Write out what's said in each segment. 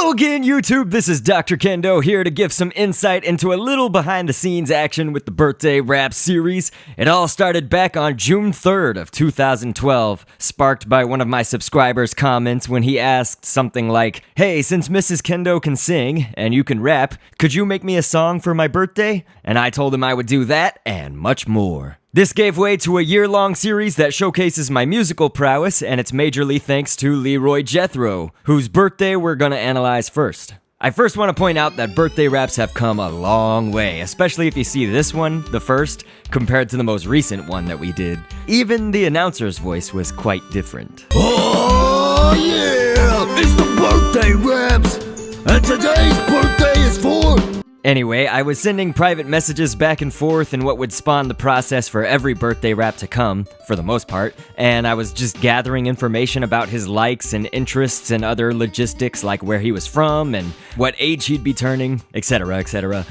Hello again, YouTube. This is Dr. Kendo here to give some insight into a little behind-the-scenes action with the birthday rap series. It all started back on June 3rd of 2012, sparked by one of my subscribers' comments when he asked something like, "Hey, since Mrs. Kendo can sing and you can rap, could you make me a song for my birthday?" And I told him I would do that and much more. This gave way to a year-long series that showcases my musical prowess, and it's majorly thanks to LeroyGethro, whose birthday we're gonna analyze first. I first want to point out that birthday raps have come a long way, especially if you see this one, the first, compared to the most recent one that we did. Even the announcer's voice was quite different. Oh yeah, it's the birthday raps, and today's birthday is for... Anyway, I was sending private messages back and forth in what would spawn the process for every birthday rap to come, for the most part, and I was just gathering information about his likes and interests and other logistics like where he was from and what age he'd be turning, etc., etc.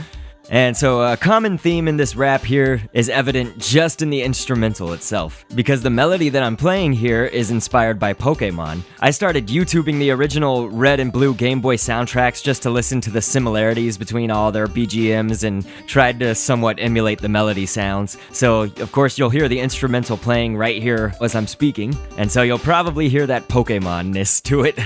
And so a common theme in this rap here is evident just in the instrumental itself, because the melody that I'm playing here is inspired by Pokemon. I started YouTubing the original Red and Blue Game Boy soundtracks just to listen to the similarities between all their BGMs and tried to somewhat emulate the melody sounds. So of course you'll hear the instrumental playing right here as I'm speaking, and so you'll probably hear that Pokemon-ness to it.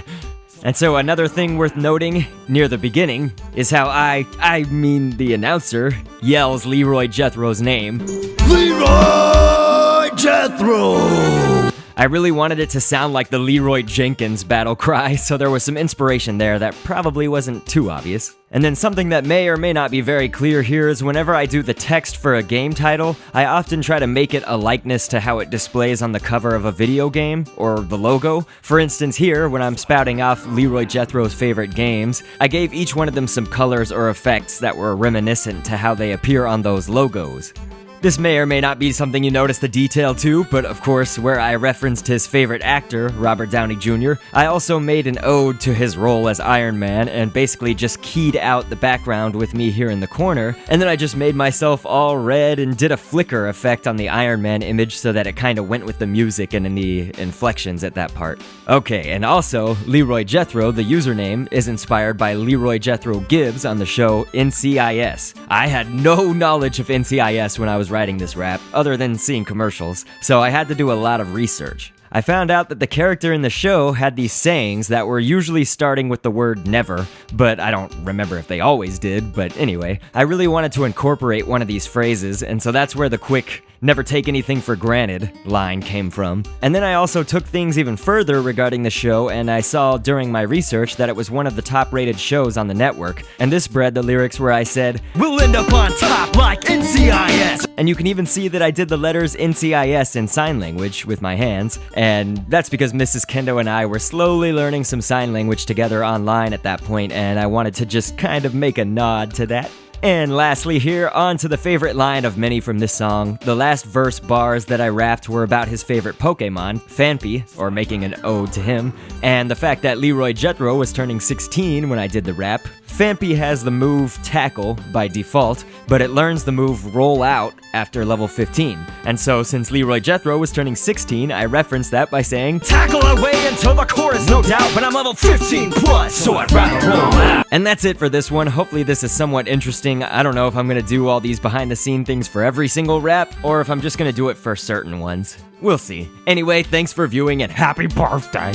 And so another thing worth noting near the beginning is how I mean the announcer, yells LeroyGethro's name. LeroyGethro! I really wanted it to sound like the Leroy Jenkins battle cry, so there was some inspiration there that probably wasn't too obvious. And then something that may or may not be very clear here is whenever I do the text for a game title, I often try to make it a likeness to how it displays on the cover of a video game, or the logo. For instance here, when I'm spouting off LeroyGethro's favorite games, I gave each one of them some colors or effects that were reminiscent to how they appear on those logos. This may or may not be something you notice the detail to, but of course, where I referenced his favorite actor, Robert Downey Jr., I also made an ode to his role as Iron Man and basically just keyed out the background with me here in the corner, and then I just made myself all red and did a flicker effect on the Iron Man image so that it kinda went with the music and in the inflections at that part. Okay, and also, LeroyGethro, the username, is inspired by Leroy Jethro Gibbs on the show NCIS. I had no knowledge of NCIS when I was writing this rap, other than seeing commercials, so I had to do a lot of research. I found out that the character in the show had these sayings that were usually starting with the word never, but I don't remember if they always did, but anyway, I really wanted to incorporate one of these phrases, and so that's where the quick "never take anything for granted" line came from. And then I also took things even further regarding the show, and I saw during my research that it was one of the top-rated shows on the network, and this bred the lyrics where I said, "We'll end up on top like NCIS!" And you can even see that I did the letters NCIS in sign language with my hands, and that's because Mrs. Kendo and I were slowly learning some sign language together online at that point, and I wanted to just kind of make a nod to that. And lastly here, on to the favorite line of many from this song. The last verse bars that I rapped were about his favorite Pokemon, Phanpy, or making an ode to him, and the fact that LeroyGethro was turning 16 when I did the rap. Phanpy has the move Tackle by default, but it learns the move Roll Out after level 15. And so since LeroyGethro was turning 16, I referenced that by saying, "Tackle away until the core is no doubt, but I'm level 15 plus, so I'd rather roll out." And that's it for this one. Hopefully this is somewhat interesting. I don't know if I'm gonna do all these behind the scene things for every single rap, or if I'm just gonna do it for certain ones. We'll see. Anyway, thanks for viewing and happy birthday!